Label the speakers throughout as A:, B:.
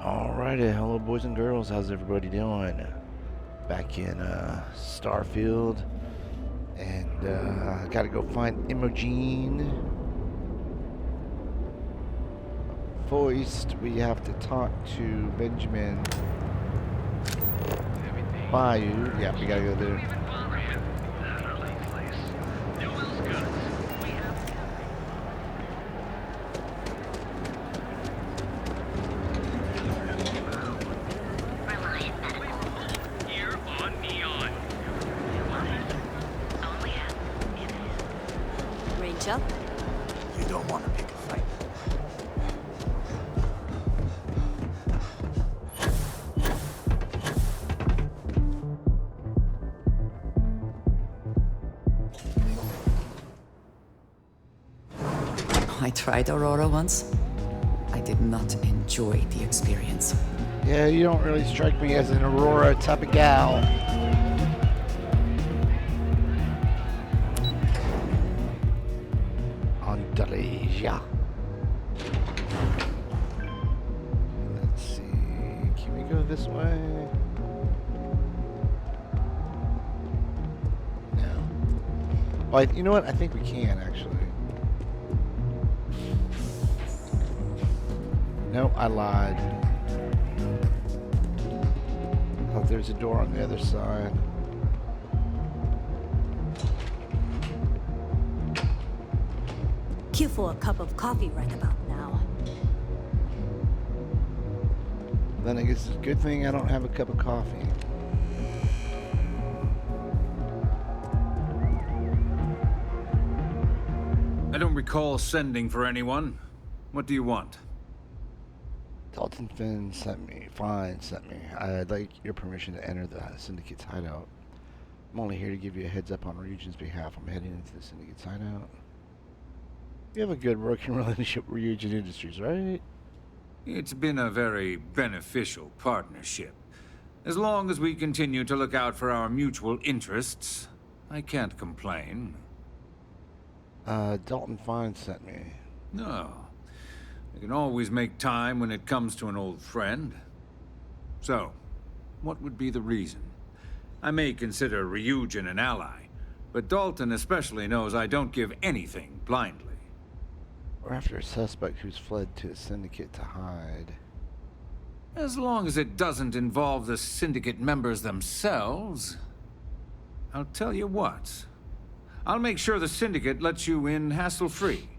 A: Alrighty, hello boys and girls, how's everybody doing? Back in Starfield, and I gotta go find Imogen. Voiced, we have to talk to Benjamin Bayou. Yeah, we gotta go there.
B: Up.
C: You don't want to pick a fight.
D: I tried Aurora once. I did not enjoy the experience.
A: Yeah, you don't really strike me as an Aurora type of gal. Andalesia. Let's see. Can we go this way? No. Oh, you know what? I think we can actually. No, I lied. Oh, there's a door on the other side.
B: Cue for a cup of coffee right about now.
A: Then I guess it's a good thing I don't have a cup of coffee.
E: I don't recall sending for anyone. What do you want?
A: Dalton Finn sent me. I'd like your permission to enter the Syndicate's hideout. I'm only here to give you a heads up on Regent's behalf. I'm heading into the Syndicate's hideout. You have a good working relationship with Regent Industries, right?
E: It's been a very beneficial partnership. As long as we continue to look out for our mutual interests, I can't complain.
A: Dalton Fine sent me.
E: No. I can always make time when it comes to an old friend. So, what would be the reason? I may consider Ryujin an ally, but Dalton especially knows I don't give anything blindly.
A: We're after a suspect who's fled to a syndicate to hide.
E: As long as it doesn't involve the syndicate members themselves. I'll tell you what. I'll make sure the syndicate lets you in hassle-free,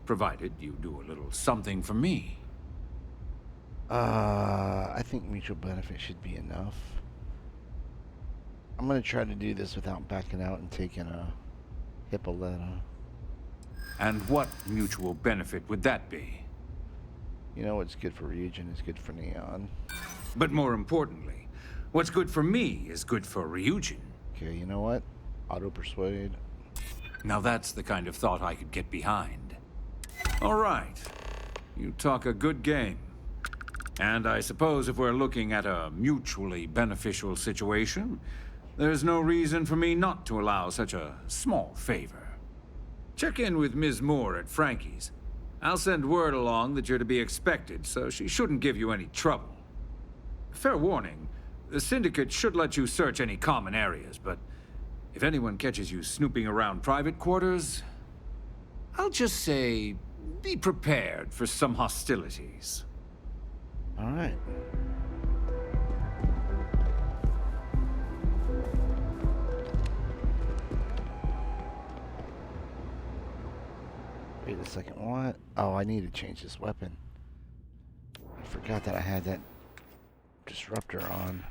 E: provided you do a little something for me.
A: I think mutual benefit should be enough. I'm gonna try to do this without backing out and taking a Hippolyta.
E: And what mutual benefit would that be?
A: You know what's good for Ryujin is good for Neon.
E: But more importantly, what's good for me is good for Ryujin.
A: Okay, you know what? Auto-persuade.
E: Now that's the kind of thought I could get behind. All right. You talk a good game. And I suppose if we're looking at a mutually beneficial situation, there's no reason for me not to allow such a small favor. Check in with Ms. Moore at Frankie's. I'll send word along that you're to be expected, so she shouldn't give you any trouble. Fair warning, the Syndicate should let you search any common areas, but if anyone catches you snooping around private quarters, I'll just say, be prepared for some hostilities.
A: All right. Wait a second, what? Oh, I need to change this weapon. I forgot that I had that disruptor on.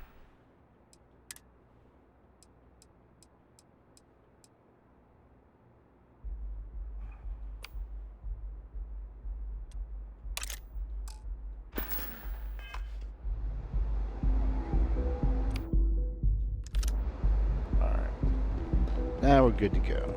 A: Alright. Now we're good to go.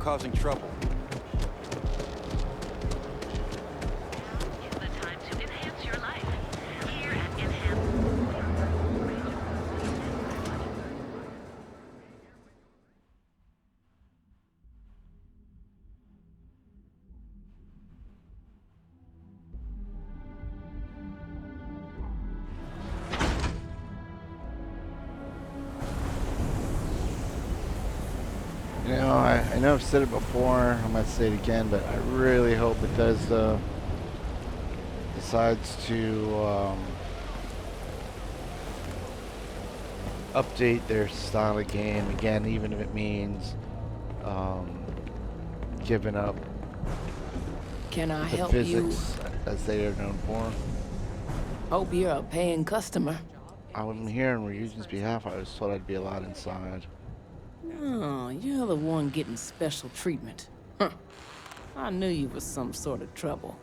C: causing trouble.
F: Is the time to enhance your life. Here at Enhance.
A: You know, I know I've said it before, I might say it again, but I really hope Bethesda decides to update their style of game again, even if it means giving up
G: Can I
A: the
G: help you?
A: physics as they are known for.
G: Hope you're a paying customer.
A: I'm here on Ryujin's behalf. I was told I'd be allowed inside.
G: Oh, you're the one getting special treatment. Huh. I knew you was some sort of trouble.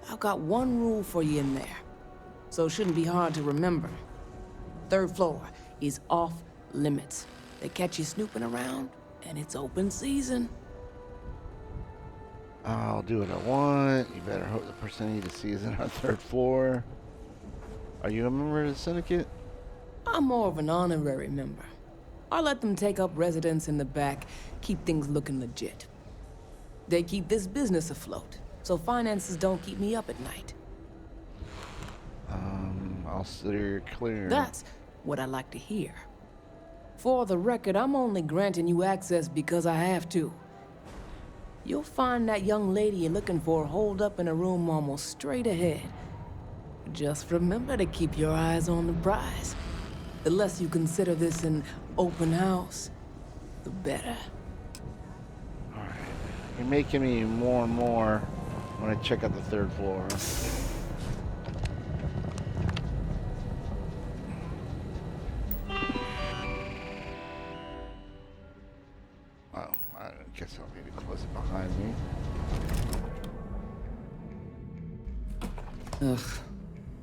G: I've got one rule for you in there, so it shouldn't be hard to remember. Third floor is off limits. They catch you snooping around, and it's open season.
A: I'll do what I want. You better hope the person I need to see is in our third floor. Are you a member of the syndicate?
G: I'm more of an honorary member. I let them take up residence in the back, keep things looking legit. They keep this business afloat, so finances don't keep me up at night.
A: I'll steer clear.
G: That's what I like to hear. For the record, I'm only granting you access because I have to. You'll find that young lady you're looking for holed up in a room almost straight ahead. Just remember to keep your eyes on the prize. The less you consider this an open house, the better.
A: Alright. You're making me more and more want to check out the third floor. Oh, I guess I'll need to close it behind me.
D: Ugh.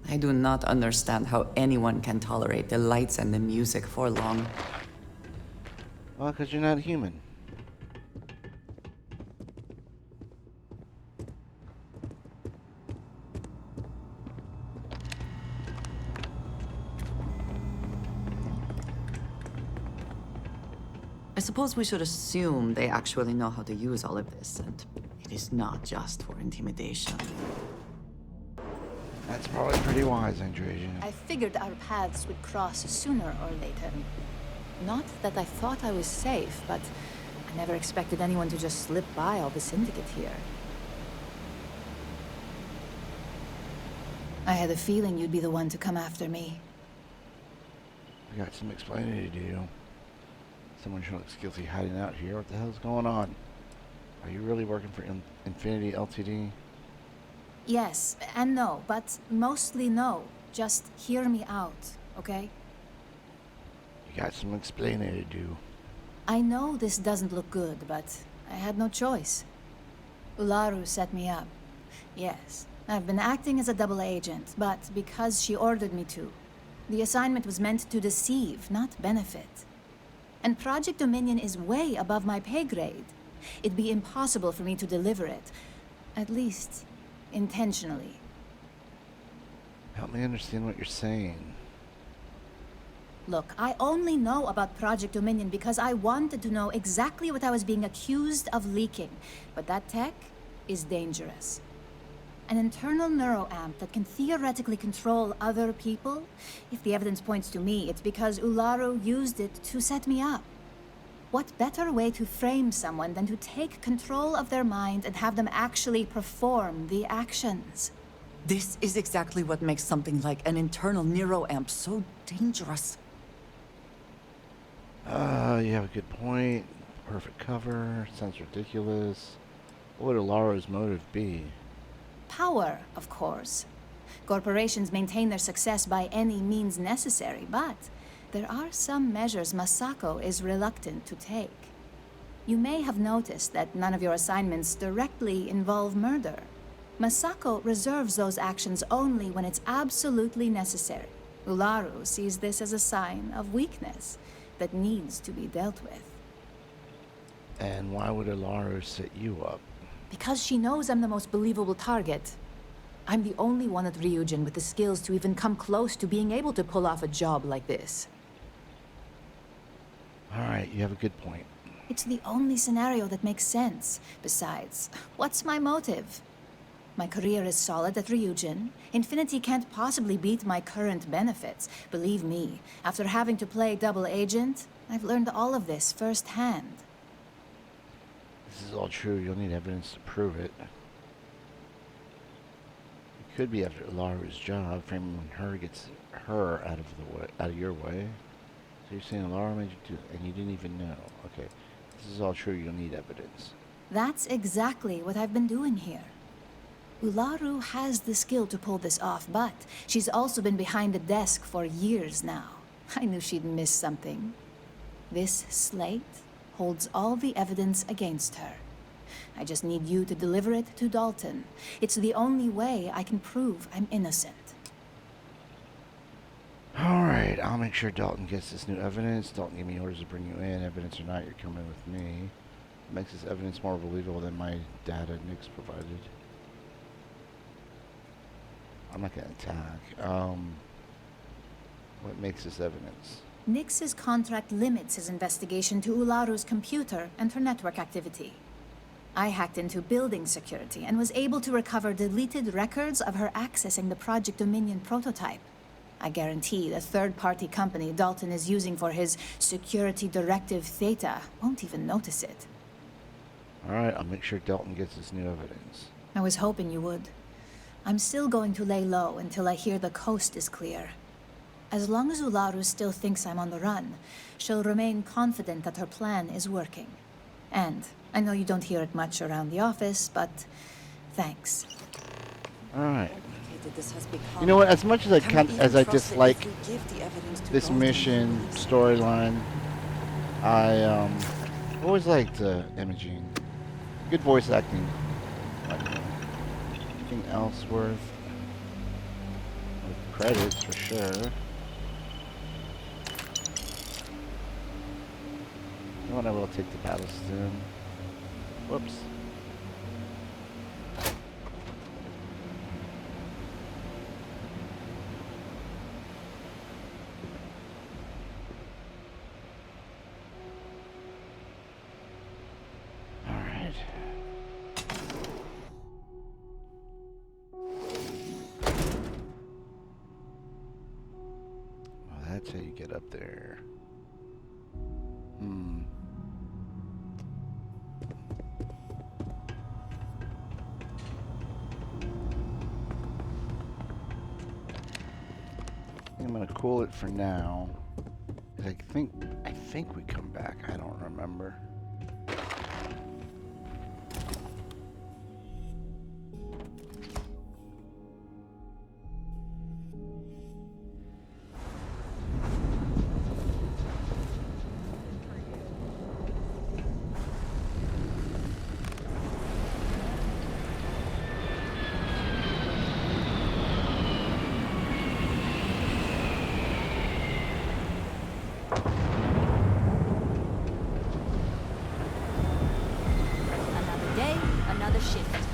D: I do not understand how anyone can tolerate the lights and the music for long.
A: Well, because you're not human.
D: I suppose we should assume they actually know how to use all of this, and it is not just for intimidation.
A: That's probably pretty wise, Andreja.
B: I figured our paths would cross sooner or later. Not that I thought I was safe, but I never expected anyone to just slip by all the syndicate here. I had a feeling you'd be the one to come after me.
A: I got some explaining to do. Someone sure looks guilty hiding out here. What the hell's going on? Are you really working for Infinity Ltd?
B: Yes and no, but mostly no. Just hear me out, okay?
A: You got some explaining to do.
B: I know this doesn't look good, but I had no choice. Ularu set me up. Yes, I've been acting as a double agent, but because she ordered me to. The assignment was meant to deceive, not benefit. And Project Dominion is way above my pay grade. It'd be impossible for me to deliver it. At least, intentionally.
A: Help me understand what you're saying.
B: Look, I only know about Project Dominion because I wanted to know exactly what I was being accused of leaking. But that tech is dangerous. An internal neuroamp that can theoretically control other people? If the evidence points to me, it's because Ularu used it to set me up. What better way to frame someone than to take control of their mind and have them actually perform the actions?
D: This is exactly what makes something like an internal neuroamp so dangerous.
A: You have a good point. Perfect cover. Sounds ridiculous. What would Ularu's motive be?
B: Power, of course. Corporations maintain their success by any means necessary, but there are some measures Masako is reluctant to take. You may have noticed that none of your assignments directly involve murder. Masako reserves those actions only when it's absolutely necessary. Ularu sees this as a sign of weakness that needs to be dealt with.
A: And why would Ilaru set you up?
B: Because she knows I'm the most believable target. I'm the only one at Ryujin with the skills to even come close to being able to pull off a job like this.
A: Alright, you have a good point.
B: It's the only scenario that makes sense. Besides, what's my motive? My career is solid at Ryujin. Infinity can't possibly beat my current benefits. Believe me, after having to play double agent, I've learned all of this firsthand.
A: This is all true. You'll need evidence to prove it. It could be after Ilaru's job. Framing her gets her out of your way. So you're saying Ilaru made you do, and you didn't even know. Okay, this is all true. You'll need evidence.
B: That's exactly what I've been doing here. Ularu has the skill to pull this off, but she's also been behind the desk for years now. I knew she'd miss something. This slate holds all the evidence against her. I just need you to deliver it to Dalton. It's the only way I can prove I'm innocent.
A: Alright, I'll make sure Dalton gets this new evidence. Dalton gave me orders to bring you in. Evidence or not, you're coming with me. It makes this evidence more believable than my data Nick's provided. I'm not gonna attack. What makes this evidence?
B: Nix's contract limits his investigation to Ularu's computer and her network activity. I hacked into building security and was able to recover deleted records of her accessing the Project Dominion prototype. I guarantee the third-party company Dalton is using for his security directive Theta won't even notice it.
A: Alright, I'll make sure Dalton gets this new evidence.
B: I was hoping you would. I'm still going to lay low until I hear the coast is clear. As long as Ularu still thinks I'm on the run, she'll remain confident that her plan is working. And I know you don't hear it much around the office, but thanks.
A: Alright.
D: This has become.
A: You know what, as much as as I
D: trust it
A: dislike
D: if we give the evidence to
A: this
D: Dalton?
A: mission storyline, I always liked Imogene. Good voice acting. Anything else worth credits for sure. You know what, I will take the battle sim. Whoops. Alright. Well, that's how you get up there. I'm gonna cool it for now. 'Cause I think we come back. I don't remember.
B: Another day, another shift.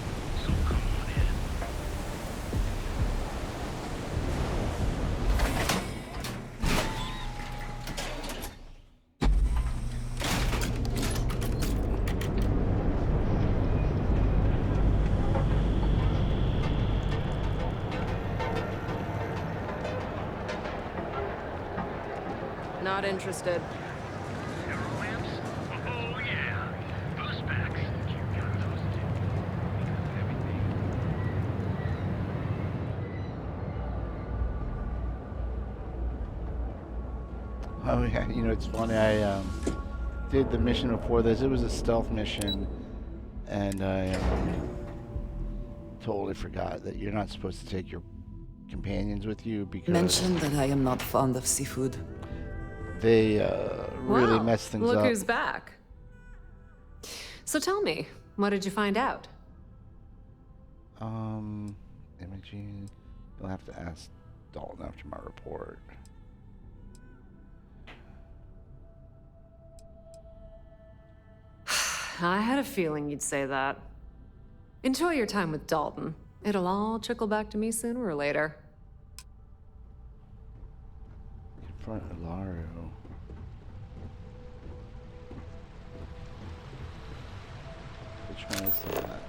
G: Not interested.
F: Arrow lamps? Oh yeah. Boost packs. Got those too. Everything.
A: Oh yeah, you know it's funny. I did the mission before this. It was a stealth mission, and I totally forgot that you're not supposed to take your companions with you because
D: Mention that I am not fond of seafood.
A: they really
H: Well,
A: mess things
H: look
A: up.
H: who's back. So tell me, what did you find out?
A: Imogene, you'll have to ask Dalton after my report.
H: I had a feeling you'd say that. Enjoy your time with Dalton. It'll all trickle back to me sooner or later.
A: Confront Ilario. Which one is that?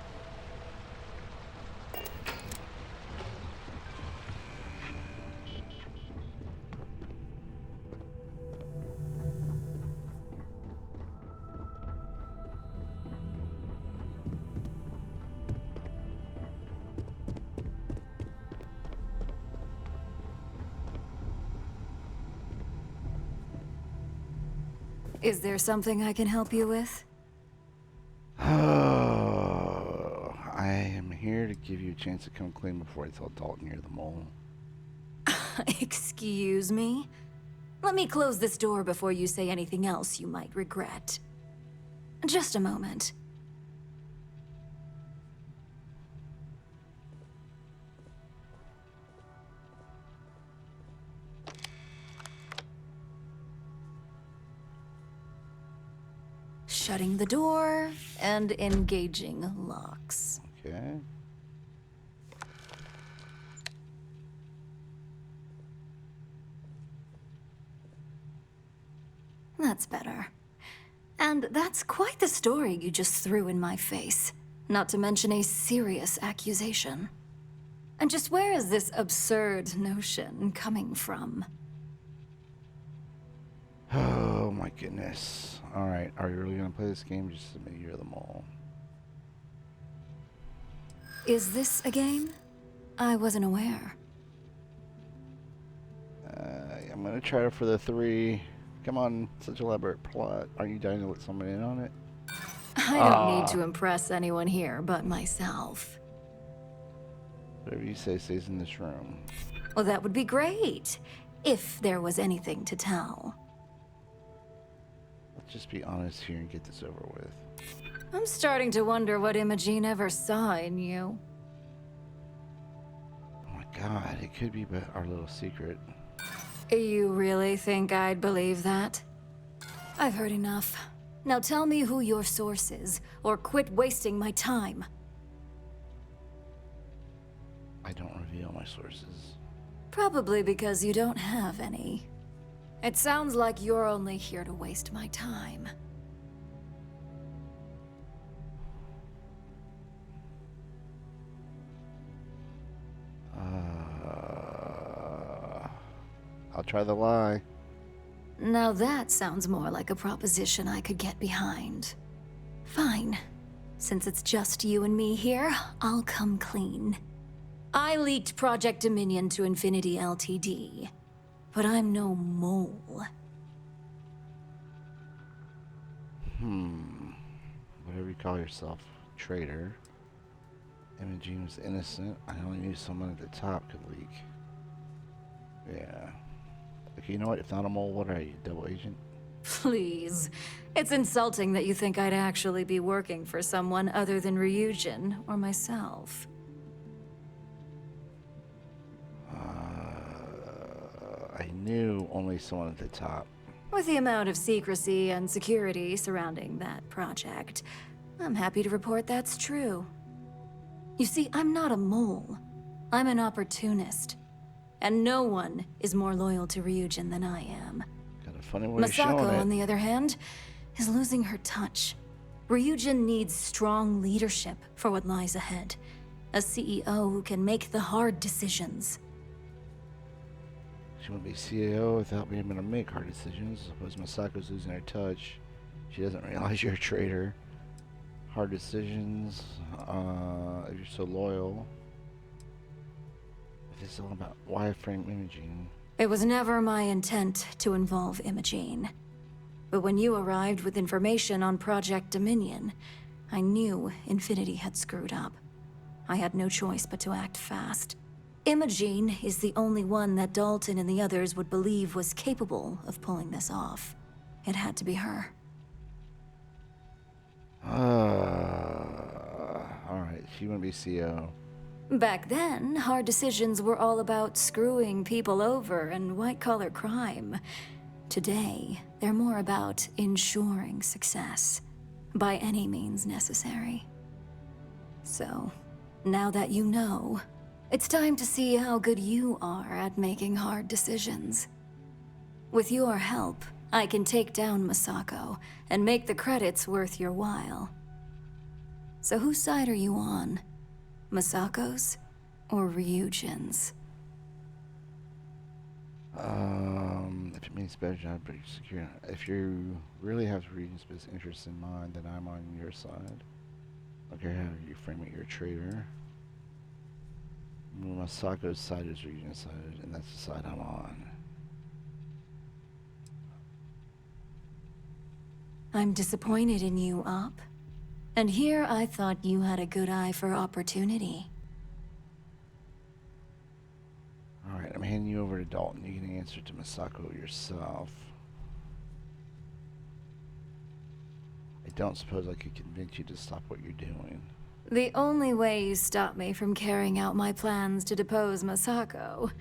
B: Is there something I can help you with?
A: Oh, I am here to give you a chance to come clean before I tell Dalton you're the mole.
B: Excuse me? Let me close this door before you say anything else you might regret. Just a moment. Shutting the door and engaging locks.
A: Okay.
B: That's better. And that's quite the story you just threw in my face. Not to mention a serious accusation. And just where is this absurd notion coming from?
A: Oh my goodness. Alright, are you really gonna play this game? Just admit you're the mole.
B: Is this a game? I wasn't aware.
A: I'm gonna try it for the 3. Come on, such elaborate plot. Aren't you dying to let someone in on it?
B: I don't need to impress anyone here but myself.
A: Whatever you say stays in this room.
B: Well, that would be great. If there was anything to tell.
A: Let's just be honest here and get this over with.
B: I'm starting to wonder what Imogene ever saw in you.
A: Oh my god, it could be but our little secret.
B: You really think I'd believe that? I've heard enough. Now tell me who your source is, or quit wasting my time.
A: I don't reveal my sources.
B: Probably because you don't have any. It sounds like you're only here to waste my time.
A: I'll try the lie.
B: Now that sounds more like a proposition I could get behind. Fine. Since it's just you and me here, I'll come clean. I leaked Project Dominion to Infinity Ltd. But I'm no mole.
A: Whatever you call yourself, traitor. Imogene was innocent. I only knew someone at the top could leak. Yeah. Okay, you know what? If not a mole, what are you? Double agent?
B: Please. It's insulting that you think I'd actually be working for someone other than Ryujin or myself.
A: I knew only someone at the top.
B: With the amount of secrecy and security surrounding that project, I'm happy to report that's true. You see, I'm not a mole. I'm an opportunist. And no one is more loyal to Ryujin than I am.
A: Got a funny way of showing
B: Masako,
A: it.
B: on the other hand, is losing her touch. Ryujin needs strong leadership for what lies ahead. A CEO who can make the hard decisions.
A: She won't be CEO without being able to make hard decisions. Suppose Masako's losing her touch. She doesn't realize you're a traitor. Hard decisions. If you're so loyal. If it's all about wireframe Imogene.
B: It was never my intent to involve Imogene. But when you arrived with information on Project Dominion, I knew Infinity had screwed up. I had no choice but to act fast. Imogene is the only one that Dalton and the others would believe was capable of pulling this off. It had to be her.
A: Alright, she wouldn't be CEO.
B: Back then, hard decisions were all about screwing people over and white-collar crime. Today, they're more about ensuring success.
I: by any means necessary. So, now that you know, it's time to see how good you are at making hard decisions. With your help, I can take down Masako and make the credits worth your while. So whose side are you on? Masako's or Ryujin's?
A: If it means better job, but secure. If you really have Ryujin's best interests in mind, then I'm on your side. Okay, how you frame it, you're a traitor. Masako's side is Ryujin's side, and that's the side I'm on.
I: I'm disappointed in you, Op. And here I thought you had a good eye for opportunity.
A: Alright, I'm handing you over to Dalton. You can answer to Masako yourself. I don't suppose I could convince you to stop what you're doing.
I: The only way you stop me from carrying out my plans to depose Masako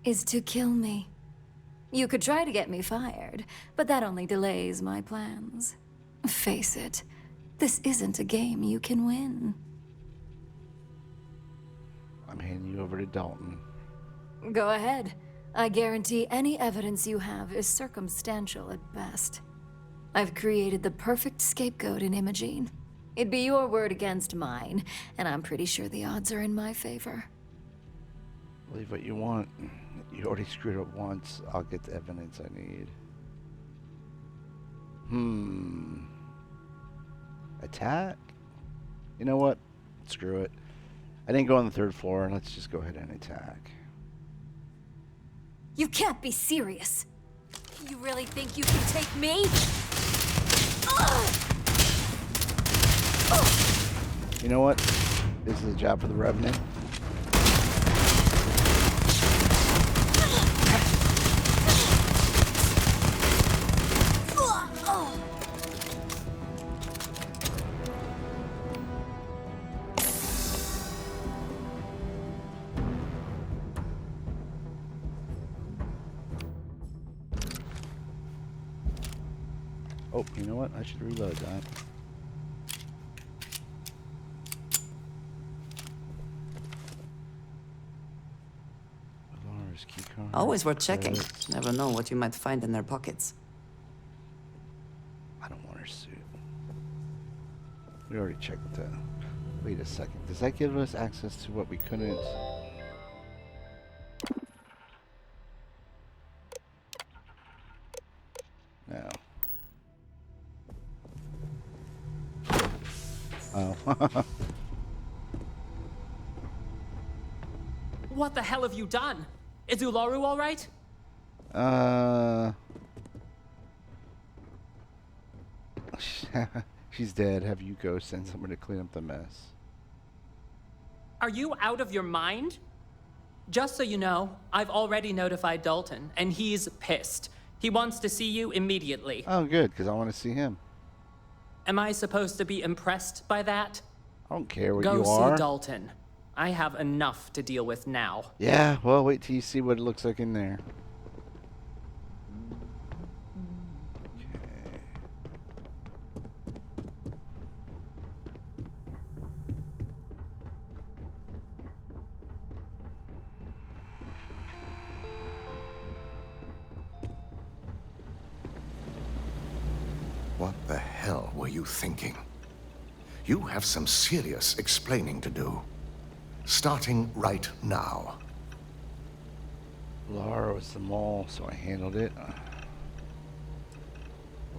I: is to kill me. You could try to get me fired, but that only delays my plans. Face it, this isn't a game you can win.
A: I'm handing you over to Dalton.
I: Go ahead. I guarantee any evidence you have is circumstantial at best. I've created the perfect scapegoat in Imogene. It'd be your word against mine, and I'm pretty sure the odds are in my favor.
A: Believe what you want. You already screwed up once. I'll get the evidence I need. Attack? You know what? Screw it. I didn't go on the 3rd floor. Let's just go ahead and attack.
I: You can't be serious. You really think you can take me?
A: You know what? This is a job for the Revenant. Oh, you know what? I should reload that.
D: Always worth checking. Never know what you might find in their pockets.
A: I don't want her suit. We already checked the... Wait a second. Does that give us access to what we couldn't... No. Oh.
J: What the hell have you done? Is Ularu all right?
A: She's dead. Have you go send someone to clean up the mess.
J: Are you out of your mind? Just so you know, I've already notified Dalton, and he's pissed. He wants to see you immediately.
A: Oh, good, because I want to see him.
J: Am I supposed to be impressed by that?
A: I don't care what
J: Go
A: you are.
J: see Dalton. I have enough to deal with now.
A: Yeah, well, wait till you see what it looks like in there. Okay.
C: What the hell were you thinking? You have some serious explaining to do. Starting right now.
A: Laura was the mole, so I handled it.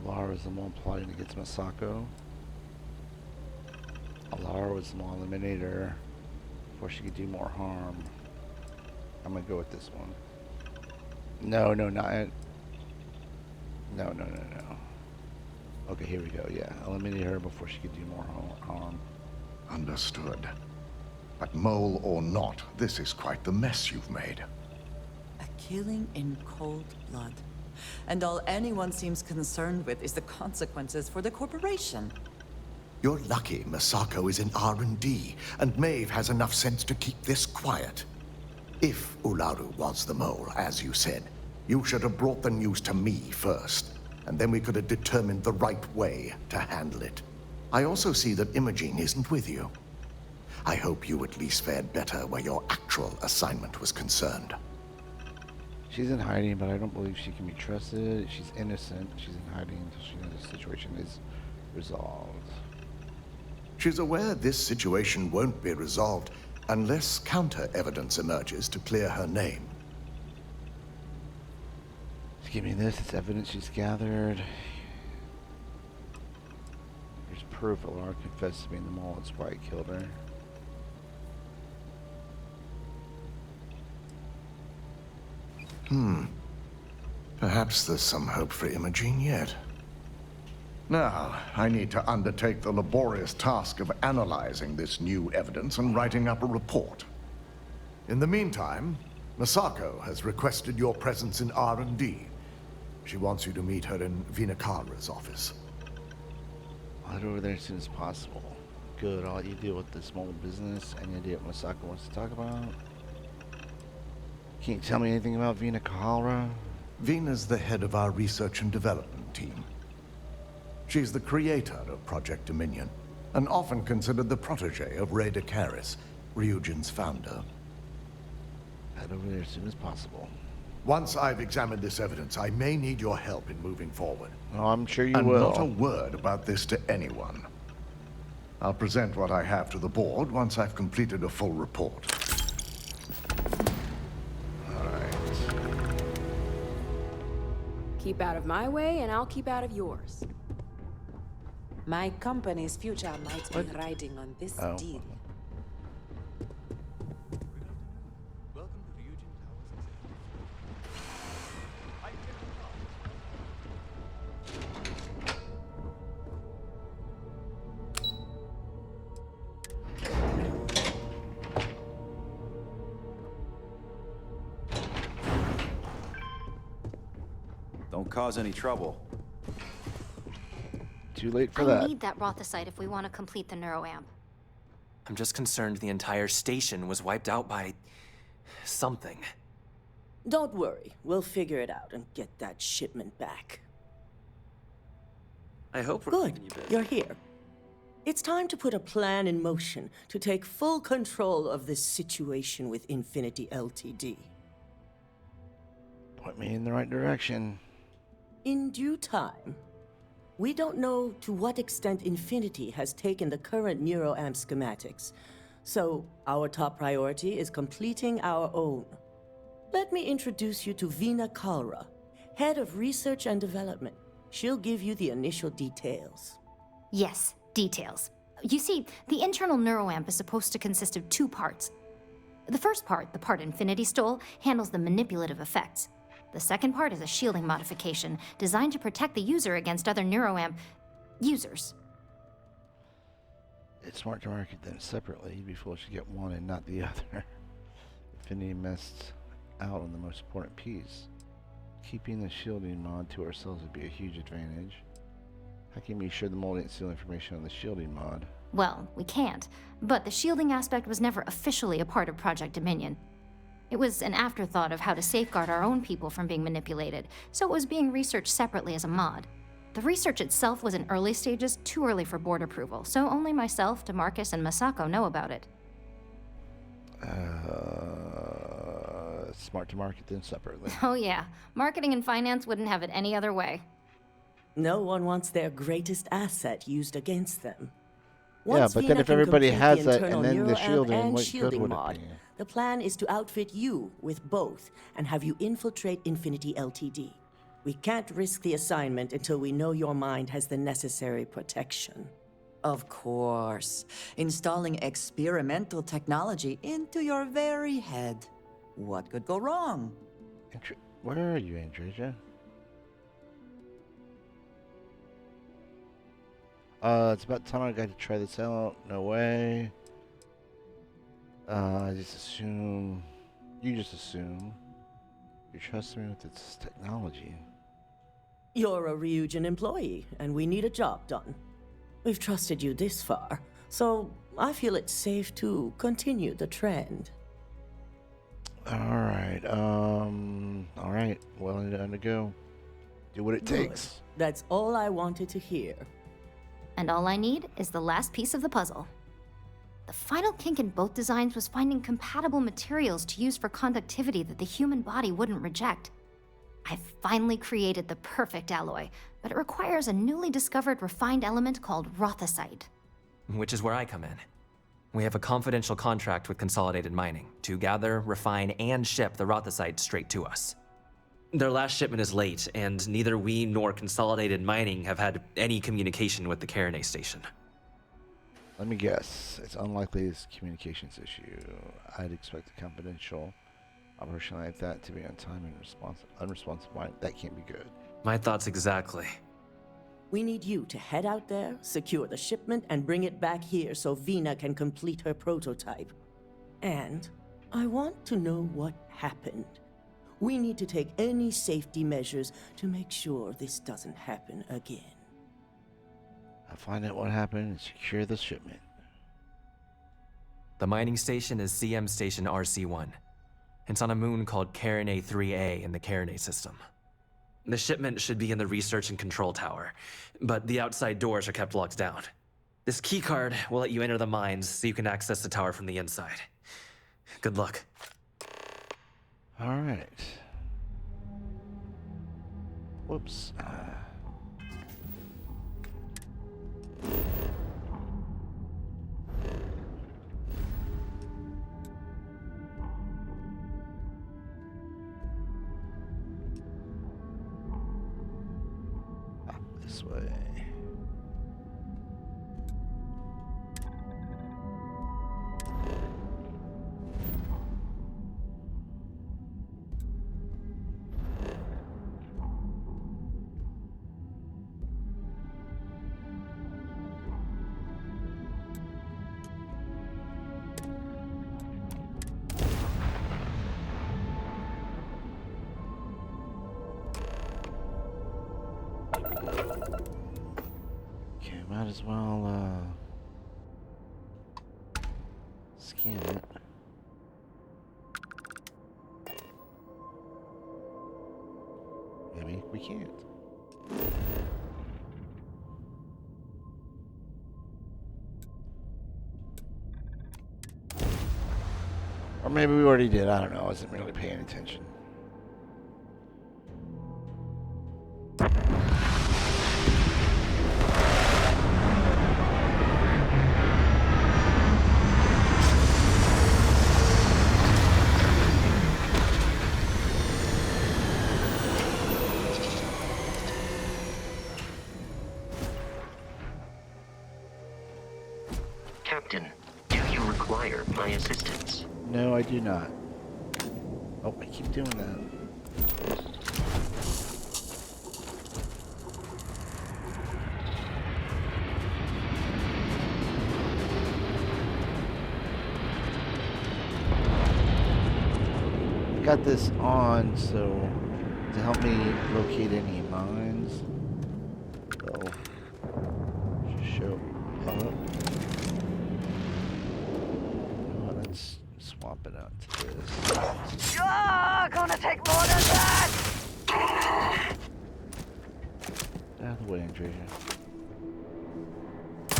A: Laura was the mole plotting against Masako. Laura was the mole eliminator before she could do more harm. I'm gonna go with this one. No, not... No. Okay, here we go, yeah. Eliminate her before she could do more harm.
C: Understood. But mole or not, this is quite the mess you've made.
D: A killing in cold blood. And all anyone seems concerned with is the consequences for the corporation.
C: You're lucky Masako is in R&D, and Maeve has enough sense to keep this quiet. If Ularu was the mole, as you said, you should have brought the news to me first, and then we could have determined the right way to handle it. I also see that Imogene isn't with you. I hope you at least fared better where your actual assignment was concerned.
A: She's in hiding, but I don't believe she can be trusted. She's innocent. She's in hiding until she knows the situation is resolved.
C: She's aware this situation won't be resolved unless counter-evidence emerges to clear her name.
A: Just give me this. It's evidence she's gathered. Here's proof Alara confessed to being the mole. That's why he killed her.
C: Perhaps there's some hope for Imogene yet. Now, I need to undertake the laborious task of analyzing this new evidence and writing up a report. In the meantime, Masako has requested your presence in R&D. She wants you to meet her in Vinakara's office.
A: I'll head over there as soon as possible. Good, I'll let you deal with this small business. Any idea what Masako wants to talk about? Can you tell me anything about Vinakara?
C: Vina's the head of our research and development team. She's the creator of Project Dominion, and often considered the protege of Ray Karis, Ryujin's founder.
A: Head over there as soon as possible.
C: Once I've examined this evidence, I may need your help in moving forward.
A: Oh, I'm sure you
C: and
A: will.
C: Not a word about this to anyone. I'll present what I have to the board once I've completed a full report.
G: Keep out of my way, and I'll keep out of yours.
K: My company's future might be riding on this deal.
L: Don't cause any trouble.
A: Too late for
M: I
A: that.
M: need that Rothicite if we want to complete the neuroamp.
N: I'm just concerned the entire station was wiped out by something.
O: Don't worry. We'll figure it out and get that shipment back.
N: I hope we're
O: Good.
N: keeping you busy.
O: You're here. It's time to put a plan in motion to take full control of this situation with Infinity Ltd.
A: Point me in the right direction.
O: In due time. We don't know to what extent Infinity has taken the current neuroamp schematics, so our top priority is completing our own. Let me introduce you to Vina Kalra, Head of Research and Development. She'll give you the initial details.
M: Yes, details. You see, the internal neuroamp is supposed to consist of two parts. The first part, the part Infinity stole, handles the manipulative effects. The second part is a shielding modification designed to protect the user against other neuroamp users.
A: It's smart to market them separately. You'd be foolish to get one and not the other. Infinity missed out on the most important piece. Keeping the shielding mod to ourselves would be a huge advantage. How can we be sure the mole didn't steal information on the shielding mod?
M: Well, we can't, but the shielding aspect was never officially a part of Project Dominion. It was an afterthought of how to safeguard our own people from being manipulated, so it was being researched separately as a mod. The research itself was in early stages, too early for board approval, so only myself, DeMarcus, and Masako know about it.
A: Smart to market them separately.
M: Oh yeah, marketing and finance wouldn't have it any other way.
O: No one wants their greatest asset used against them.
A: Yeah,
O: Once
A: but
O: Vina
A: then if
O: can
A: everybody
O: complete
A: has
O: the
A: that
O: internal
A: and then the
O: neuroamp
A: shielding,
O: and
A: what good
O: shielding
A: would it
O: mod,
A: be?
O: the plan is to outfit you with both and have you infiltrate Infinity Ltd. We can't risk the assignment until we know your mind has the necessary protection.
D: Of course. Installing experimental technology into your very head. What could go wrong?
A: Where are you, Andreja? It's about time I got to try this out. No way. I just assume. You just assume. You trust me with its technology.
O: You're a Ryujin employee, and we need a job done. We've trusted you this far, so I feel it's safe to continue the trend.
A: Alright, alright. Well, I'm to go. Do what it
O: Good.
A: takes.
O: That's all I wanted to hear.
M: And all I need is the last piece of the puzzle. The final kink in both designs was finding compatible materials to use for conductivity that the human body wouldn't reject. I finally created the perfect alloy, but it requires a newly discovered refined element called rothosite.
N: Which is where I come in. We have a confidential contract with Consolidated Mining to gather, refine, and ship the rothosite straight to us. Their last shipment is late, and neither we nor Consolidated Mining have had any communication with the Carinay station.
A: Let me guess. It's unlikely it's a communications issue. I'd expect a confidential operation like that to be on time and unresponsive. That can't be good.
N: My thoughts exactly.
O: We need you to head out there, secure the shipment, and bring it back here so Vina can complete her prototype. And I want to know what happened. We need to take any safety measures to make sure this doesn't happen again.
A: I'll find out what happened and secure the shipment.
N: The mining station is CM Station RC-1. It's on a moon called Carinay 3A in the Carinay system. The shipment should be in the research and control tower, but the outside doors are kept locked down. This keycard will let you enter the mines so you can access the tower from the inside. Good luck.
A: All right. Whoops. This way. Might as well scan it. Maybe we can't. Or maybe we already did. I don't know. I wasn't really paying attention.
P: Captain, do you require my assistance?
A: No, I do not. Oh, I keep doing that. Got this on so to help me locate any mines. So just show up. Let's swap it out to this.
Q: You're gonna take more than that!
A: Get out of the way, Andrea.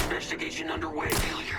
Q: Investigation underway, failure.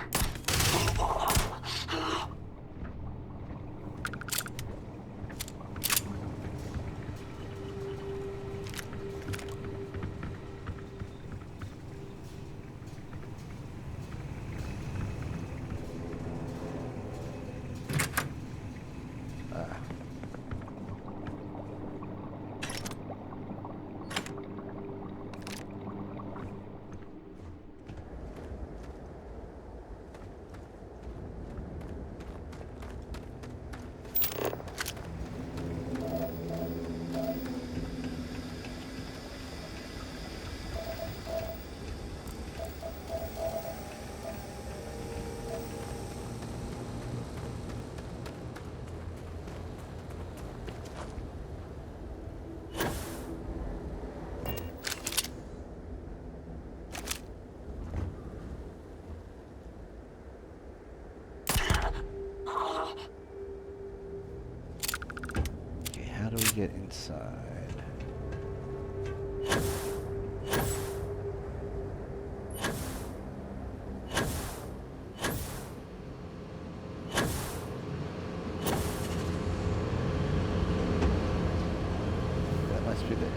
A: How do we get inside?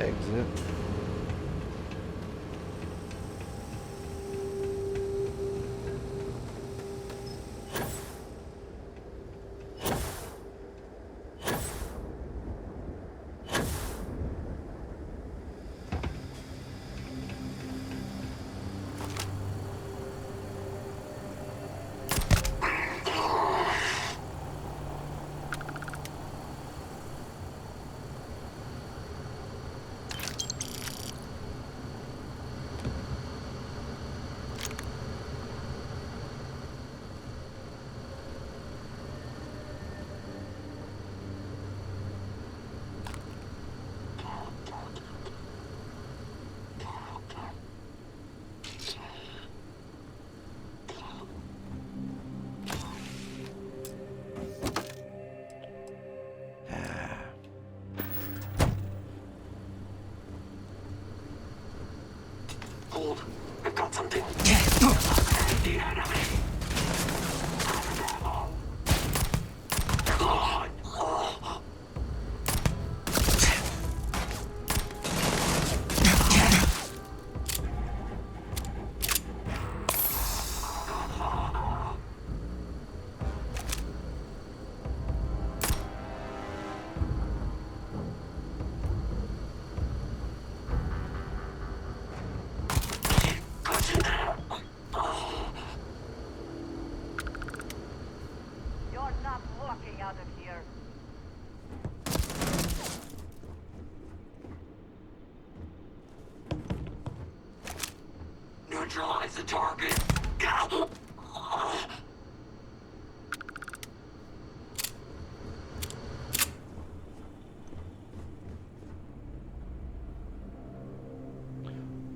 A: exit.
Q: Hold. I've got something. The enemy.
F: You're not walking out of here.
Q: Neutralize the target.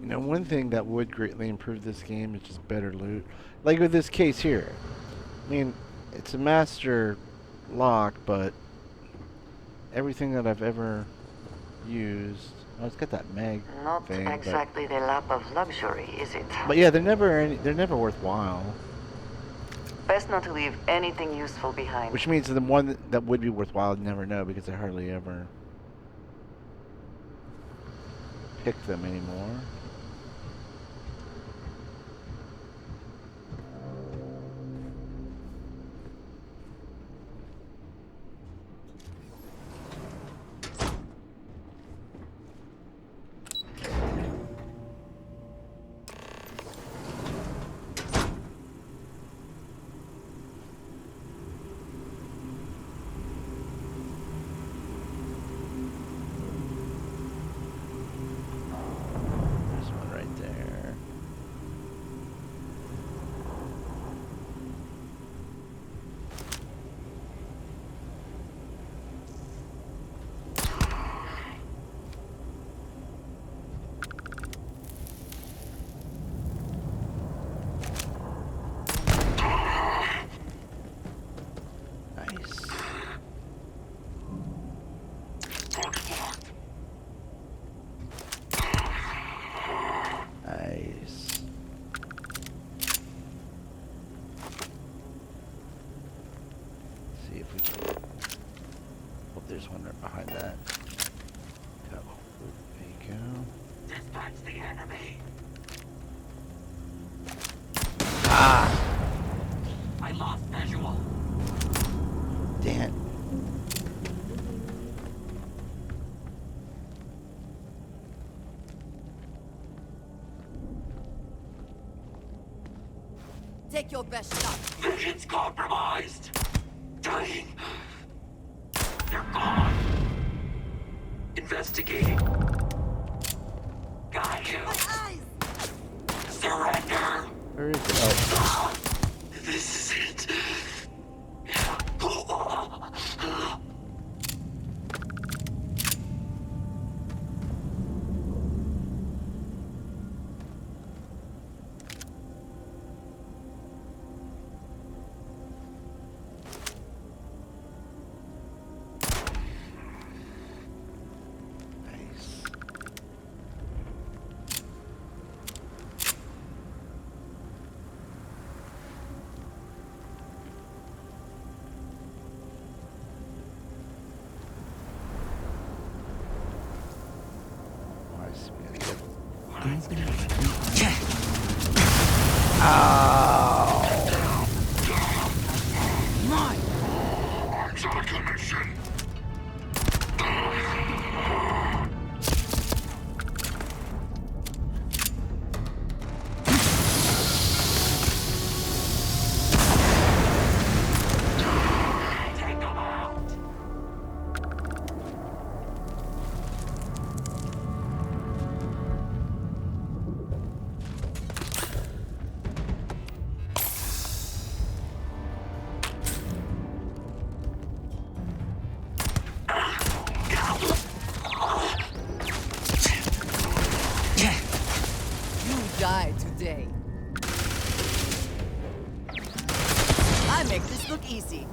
A: You know, one thing that would greatly improve this game is just better loot. Like with this case here. I mean, it's a master lock, but everything that I've ever used... Oh, it's got that mag
F: Not
A: thing,
F: exactly the lap of luxury, is it?
A: but yeah, they're never worthwhile.
F: Best not to leave anything useful behind.
A: Which means the one that would be worthwhile, I'd never know because I hardly ever pick them anymore. Nice. See if we can. Oh, there's one right behind that. Go. There you go.
Q: Dispatch the enemy.
A: Ah!
Q: I lost visual.
A: Damn.
D: Take your best shot.
Q: Vision's compromised. Dying. They're gone. Investigating. Got you. Surrender.
A: Where is it? Oh.
Q: This is it.
D: has been made.
A: Ow!
Q: Mine! Exotic mission. Take them out.
D: You die today. I make this look easy.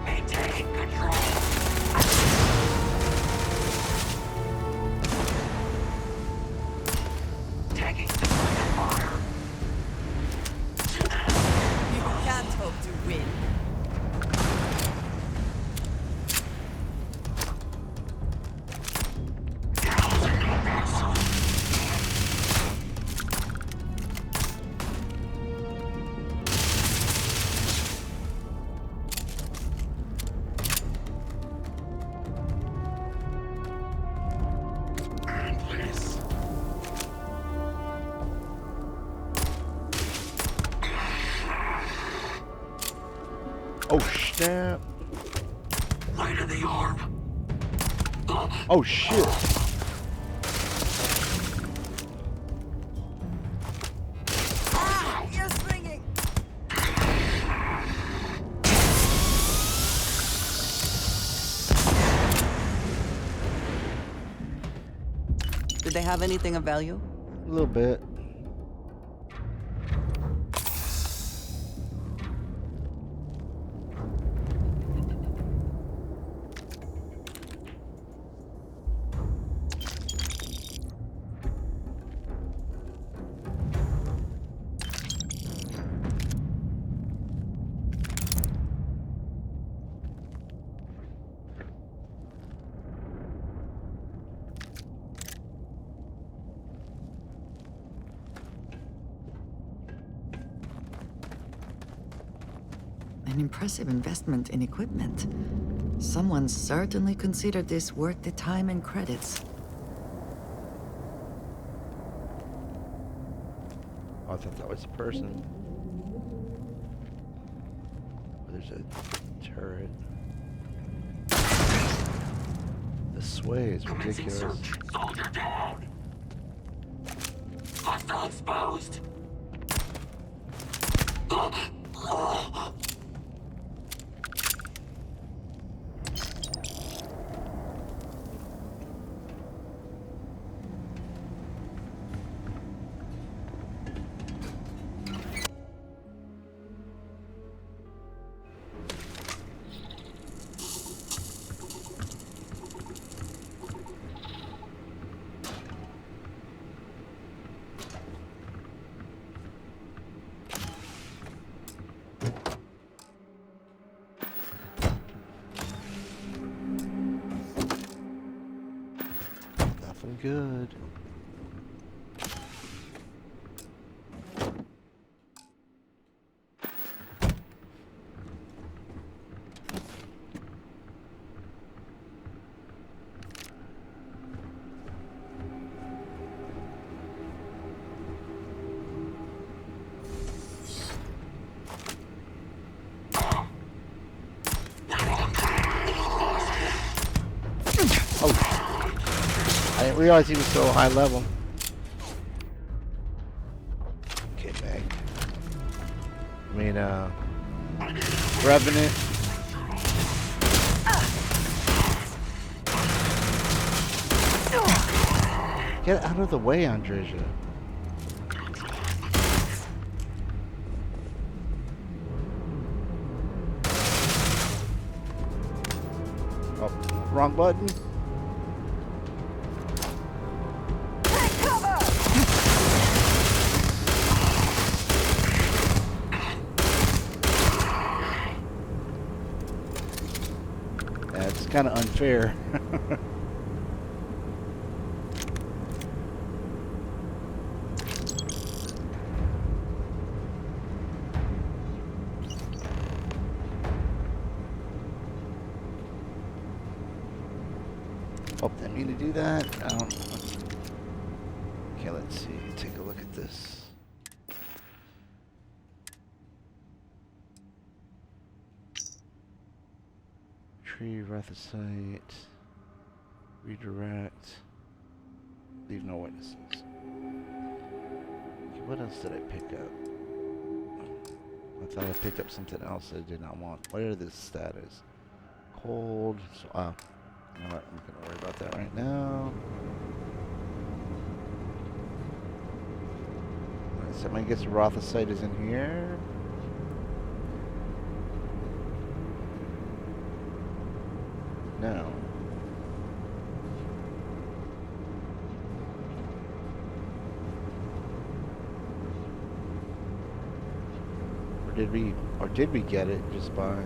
Q: Maintain control. Taking the fire.
D: You can't hope to win.
Q: Endless.
A: Oh snap!
Q: Light in the orb.
A: Oh shit!
D: Ah! Ears ringing! Did they have anything of value?
A: A little bit.
D: An impressive investment in equipment. Someone certainly considered this worth the time and credits.
A: Oh, I thought that was a person. Oh, there's a turret. The sway is
Q: Commencing
A: ridiculous.
Q: search. Soldier down. Hostile exposed.
A: Nothing good. Oh, I didn't realize he was so high level. Okay, back. I mean, Revenant. Get out of the way, Andreja. wrong button. Yeah, it's kind of unfair. Oh, didn't mean to do that. I don't. Okay, let's see. Take a look at this. Retrieve Rathasite. Redirect. Leave no witnesses. Okay, what else did I pick up? I thought I picked up something else I did not want. What are the status? Cold. So, you know what? I'm gonna worry about that right now. Somebody gets Rothasite is in here. No. Or did we get it just by?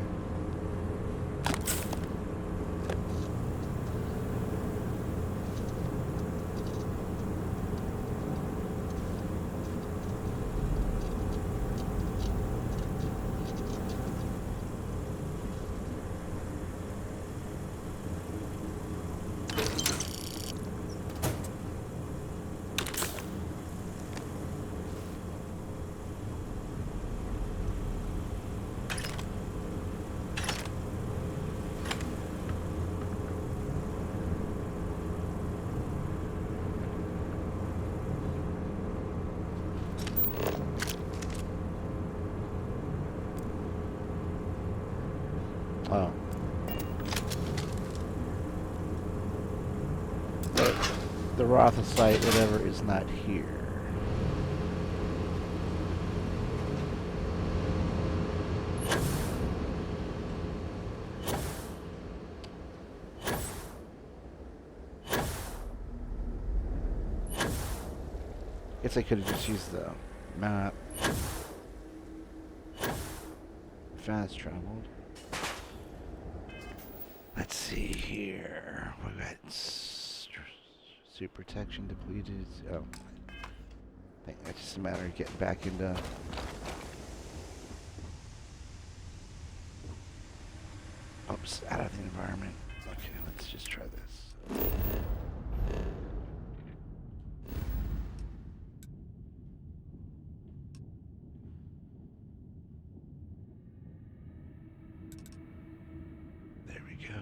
A: Oh. The Rothasite, whatever, is not here. Guess I could have just used the map. Fast traveled. Let's see here. We got suit protection depleted. Oh, I think that's just a matter of getting back into. Oops, out of the environment. Okay, let's just try this. There we go.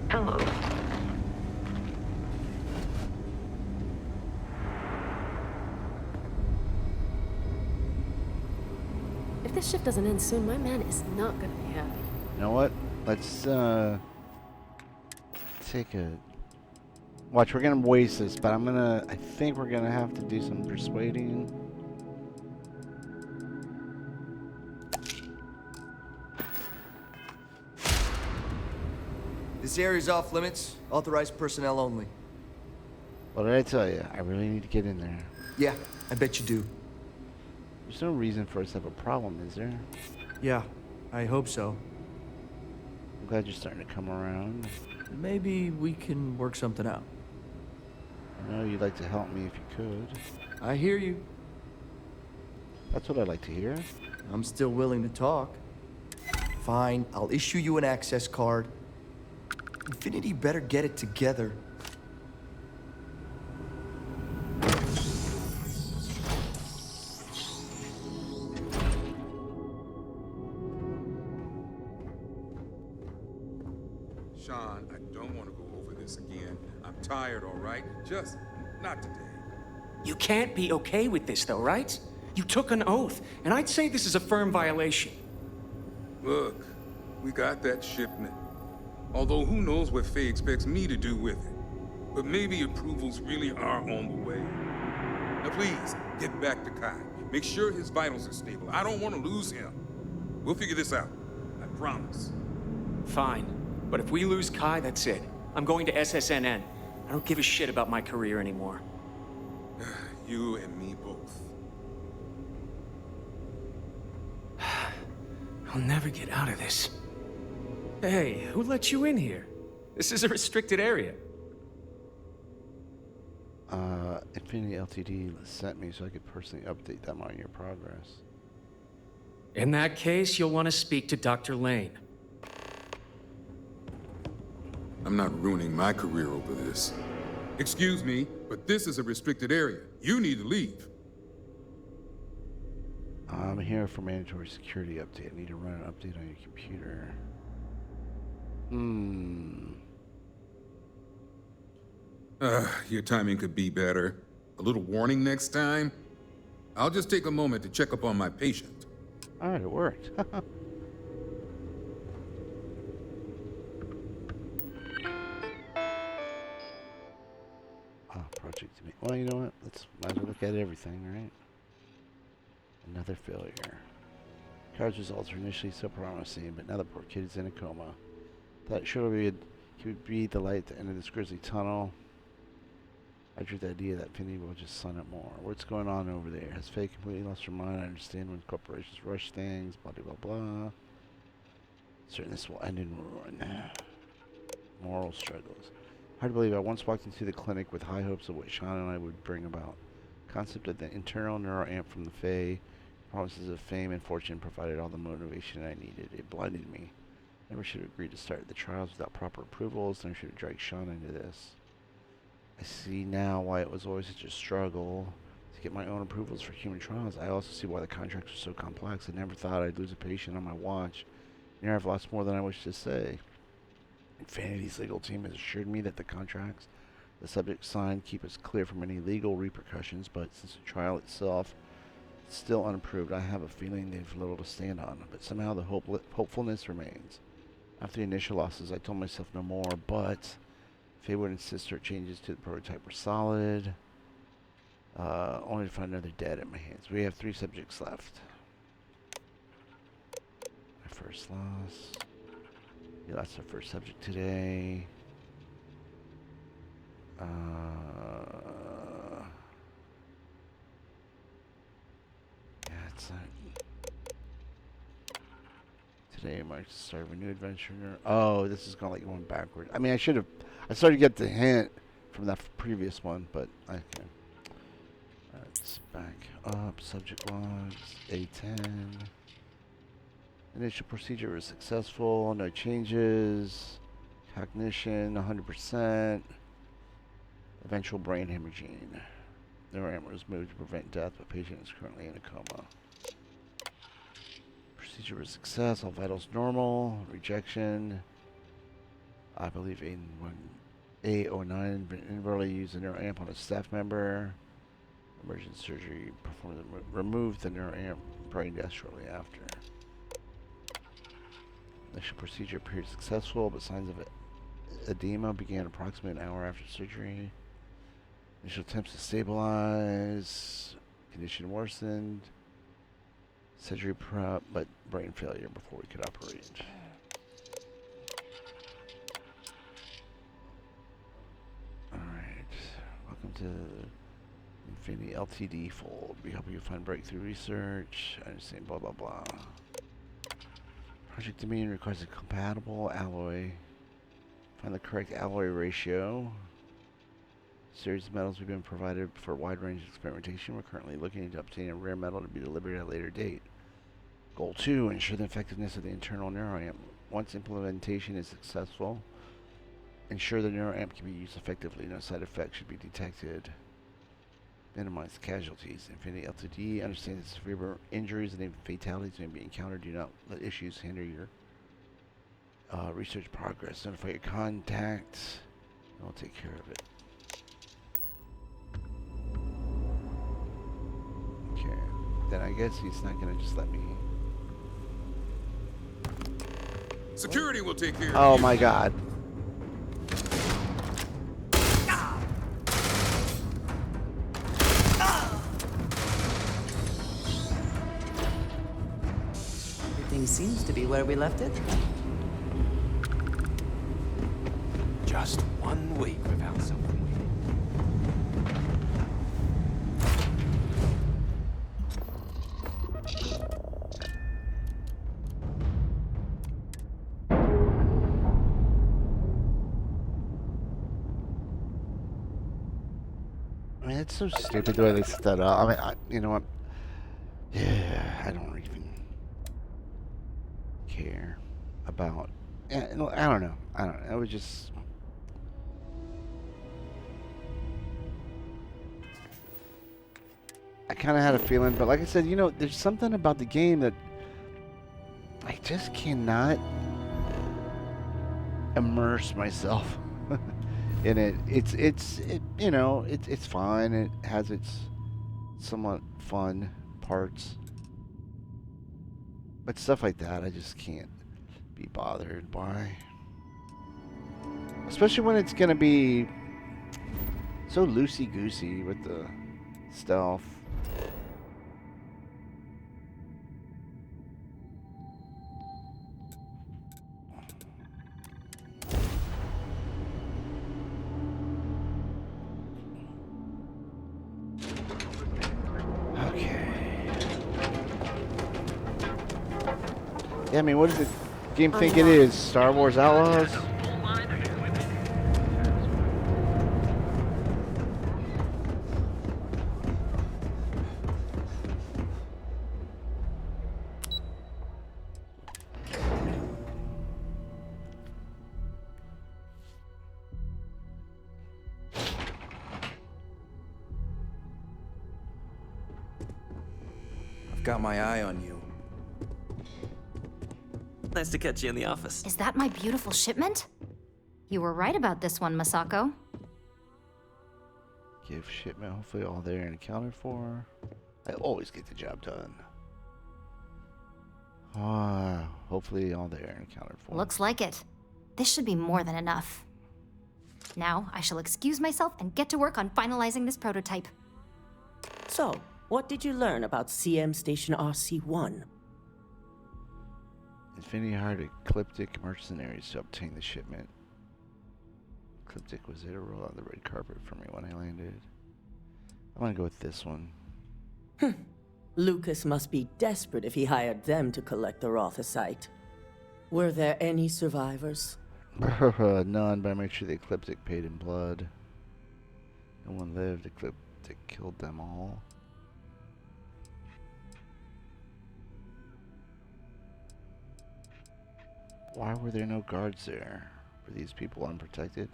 P: Hello.
H: If this shift doesn't end soon, my man is not gonna be happy.
A: You know what? Let's take a watch. We're gonna waste this, but I think we're gonna have to do some persuading.
R: This area's off limits. Authorized personnel only.
A: What did I tell you? I really need to get in there.
R: Yeah, I bet you do.
A: There's no reason for us to have a problem, is there?
R: Yeah, I hope so.
A: I'm glad you're starting to come around.
R: Maybe we can work something out.
A: I know you'd like to help me if you could.
R: I hear you.
A: That's what I'd like to hear.
R: I'm still willing to talk. Fine, I'll issue you an access card. Infinity better get it together.
S: Sean, I don't want to go over this again. I'm tired, all right? Just not today.
Q: You can't be okay with this, though, right? You took an oath, and I'd say this is a firm violation.
S: Look, we got that shipment. Although who knows what Faye expects me to do with it. But maybe approvals really are on the way. Now please, get back to Kai. Make sure his vitals are stable. I don't want to lose him. We'll figure this out. I promise.
Q: Fine. But if we lose Kai, that's it. I'm going to SSNN. I don't give a shit about my career anymore.
S: You and me both.
Q: I'll never get out of this. Hey, who let you in here? This is a restricted area.
A: Infinity Ltd. sent me so I could personally update them on your progress.
Q: In that case, you'll want to speak to Dr. Lane.
S: I'm not ruining my career over this. Excuse me, but this is a restricted area. You need to leave.
A: I'm here for mandatory security update. I need to run an update on your computer.
S: Your timing could be better. A little warning next time. I'll just take a moment to check up on my patient.
A: All right, it worked. Project to me. Well, you know what? Might as well look at everything, right? Another failure. Card's results were initially so promising, but now the poor kid is in a coma. Thought surely he would be the light at the end of this grisly tunnel. I drew the idea that Finny will just sun up more. What's going on over there? Has Faye completely lost her mind? I understand when corporations rush things, blah blah blah. Certain this will end in ruin. Moral struggles. Hard to believe I once walked into the clinic with high hopes of what Sean and I would bring about. Concept of the internal neuroamp from the Fae, promises of fame and fortune provided all the motivation I needed. It blinded me. Never should have agreed to start the trials without proper approvals. Never should have dragged Sean into this. I see now why it was always such a struggle to get my own approvals for human trials. I also see why the contracts were so complex. I never thought I'd lose a patient on my watch. Here I've lost more than I wish to say. Infinity's legal team has assured me that the contracts the subject signed keep us clear from any legal repercussions, but since the trial itself is still unapproved, I have a feeling they've little to stand on. But somehow the hopefulness remains. After the initial losses, I told myself no more, but Faye would insist her changes to the prototype were solid, only to find another dead at my hands. We have 3 subjects left. My first loss. Yeah, that's our first subject today. Yeah, it's today marks the start of a new adventure. Oh, this is kind of like going backward. I mean, I started to get the hint from that previous one, but I can. Let's back up. Subject logs, A10. Initial procedure was successful. No changes. Cognition, 100%. Eventual brain hemorrhaging. Neuroamp was moved to prevent death, but patient is currently in a coma. Procedure was a success. All vitals normal. Rejection. I believe A09 inadvertently used the neuroamp on a staff member. Emergency surgery performed. Removed the neuroamp. Brain death shortly after. Initial procedure appeared successful, but signs of edema began approximately an hour after surgery. Initial attempts to stabilize. Condition worsened. Surgery prep, but brain failure before we could operate. Alright. Welcome to Infinity Ltd. Fold. We help you find breakthrough research. I understand blah blah blah. Project Dominion requires a compatible alloy. Find the correct alloy ratio. Series of metals we've been provided for a wide range of experimentation. We're currently looking into obtaining a rare metal to be delivered at a later date. Goal 2, ensure the effectiveness of the internal neuroamp. Once implementation is successful, ensure the neuroamp can be used effectively. No side effects should be detected. Minimize casualties. Infinity Ltd. Understand that severe injuries and even fatalities may be encountered. Do not let issues hinder your research progress. Notify your contacts. I'll take care of it. Okay. Then I guess he's not gonna just let me.
S: Security will take care of
A: Oh
S: you.
A: my god.
D: Everything seems to be where we left it.
L: Just 1 week without something.
A: I mean, it's so stupid the way they set that up. I mean, you know what? Yeah, I don't even care about. Yeah, I don't know. I don't know. It was just. I kind of had a feeling, but like I said, you know, there's something about the game that I just cannot immerse myself in it. You know, it's fine. It has its somewhat fun parts, but stuff like that I just can't be bothered by, especially when it's gonna be so loosey-goosey with the stealth. Yeah, I mean, what does the game think it is? Star Wars Outlaws?
L: I've got my eye on you.
N: Nice to catch you in the office.
M: Is that my beautiful shipment? You were right about this one, Masako.
A: Give shipment hopefully all there and accounted for. I always get the job done. Hopefully all there and accounted for.
M: Looks like it. This should be more than enough. Now, I shall excuse myself and get to work on finalizing this prototype.
O: So, what did you learn about CM Station RC-1?
A: Infinity hired Ecliptic mercenaries to obtain the shipment. Ecliptic was there to roll out the red carpet for me when I landed. I'm gonna go with this one.
O: Lucas must be desperate if he hired them to collect the Rothosite. Were there any survivors?
A: None, but I made sure the Ecliptic paid in blood. No one lived. Ecliptic killed them all. Why were there no guards there? Were these people unprotected?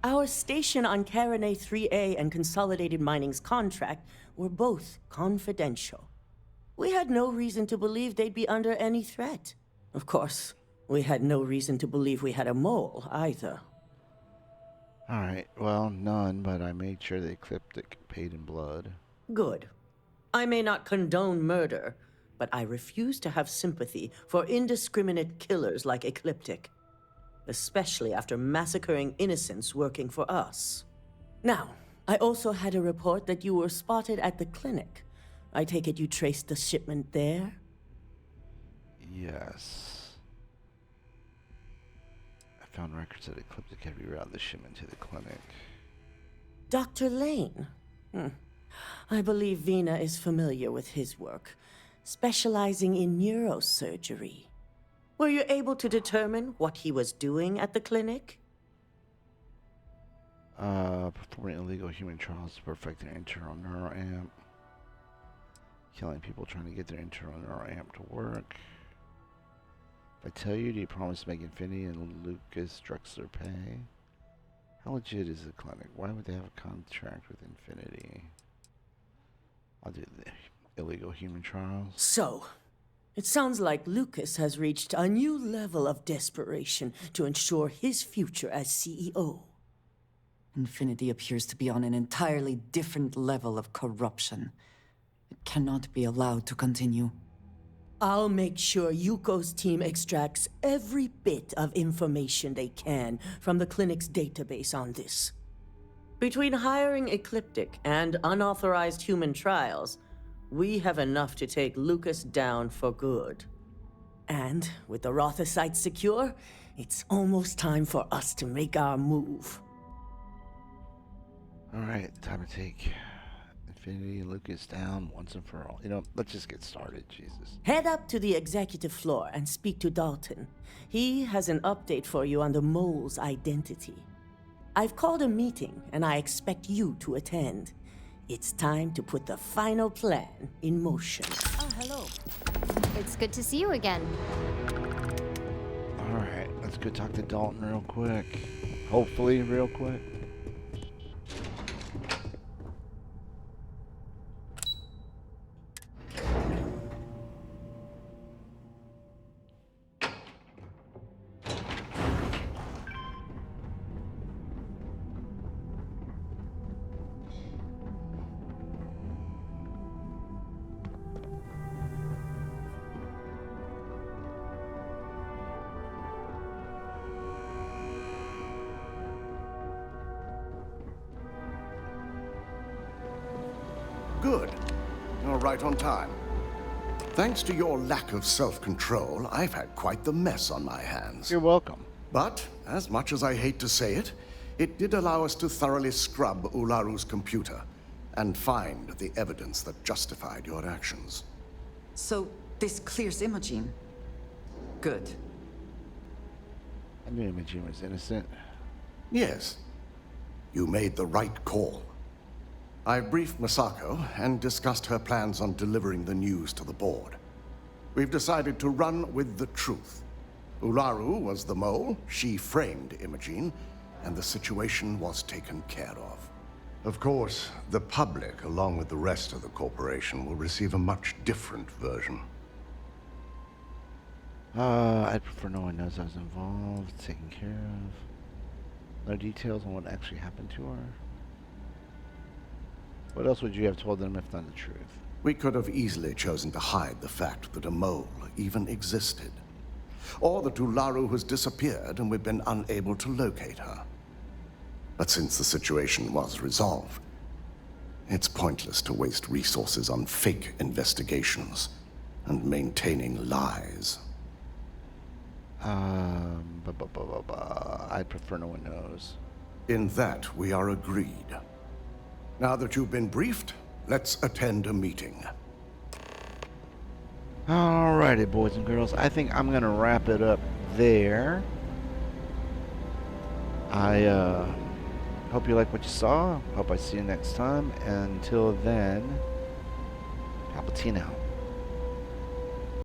O: Our station on Carinae 3A and Consolidated Mining's contract were both confidential. We had no reason to believe they'd be under any threat. Of course, we had no reason to believe we had a mole, either.
A: Alright, well, none, but I made sure the Ecliptic paid in blood.
O: Good. I may not condone murder, but I refuse to have sympathy for indiscriminate killers like Ecliptic, especially after massacring innocents working for us. Now, I also had a report that you were spotted at the clinic. I take it you traced the shipment there?
A: Yes. I found records that Ecliptic had rerouted the shipment to the clinic.
O: Dr. Lane? I believe Vina is familiar with his work, specializing in neurosurgery. Were you able to determine what he was doing at the clinic?
A: Performing illegal human trials to perfect their internal neuroamp. Killing people trying to get their internal neuroamp to work. If I tell you, do you promise to make Infinity and Lucas Drexler pay? How legit is the clinic? Why would they have a contract with Infinity? I'll do the illegal human trials.
O: So, it sounds like Lucas has reached a new level of desperation to ensure his future as CEO.
D: Infinity appears to be on an entirely different level of corruption. It cannot be allowed to continue.
O: I'll make sure Yuko's team extracts every bit of information they can from the clinic's database on this. Between hiring Ecliptic and unauthorized human trials, we have enough to take Lucas down for good. And with the Rothocyte secure, it's almost time for us to make our move.
A: Alright, time to take Infinity and Lucas down once and for all. You know, let's just get started, Jesus.
O: Head up to the executive floor and speak to Dalton. He has an update for you on the mole's identity. I've called a meeting, and I expect you to attend. It's time to put the final plan in motion.
M: Oh, hello. It's good to see you again.
A: Alright, let's go talk to Dalton real quick. Hopefully real quick.
C: Good. You're right on time. Thanks to your lack of self-control, I've had quite the mess on my hands.
A: You're welcome.
C: But, as much as I hate to say it, it did allow us to thoroughly scrub Ularu's computer and find the evidence that justified your actions.
D: So, this clears Imogen. Good.
A: I knew Imogen was innocent.
C: Yes. You made the right call. I briefed Masako and discussed her plans on delivering the news to the board. We've decided to run with the truth. Ularu was the mole, she framed Imogen, and the situation was taken care of. Of course, the public, along with the rest of the corporation, will receive a much different version.
A: I'd prefer no one knows I was involved, taken care of. No details on what actually happened to her. What else would you have told them if not the truth?
C: We could have easily chosen to hide the fact that a mole even existed. Or that Ularu has disappeared and we've been unable to locate her. But since the situation was resolved, it's pointless to waste resources on fake investigations and maintaining lies.
A: I'd prefer no one knows.
C: In that, we are agreed. Now that you've been briefed, let's attend a meeting.
A: Alrighty, boys and girls. I think I'm gonna wrap it up there. I hope you like what you saw. Hope I see you next time. Until then, PalpyTeen out.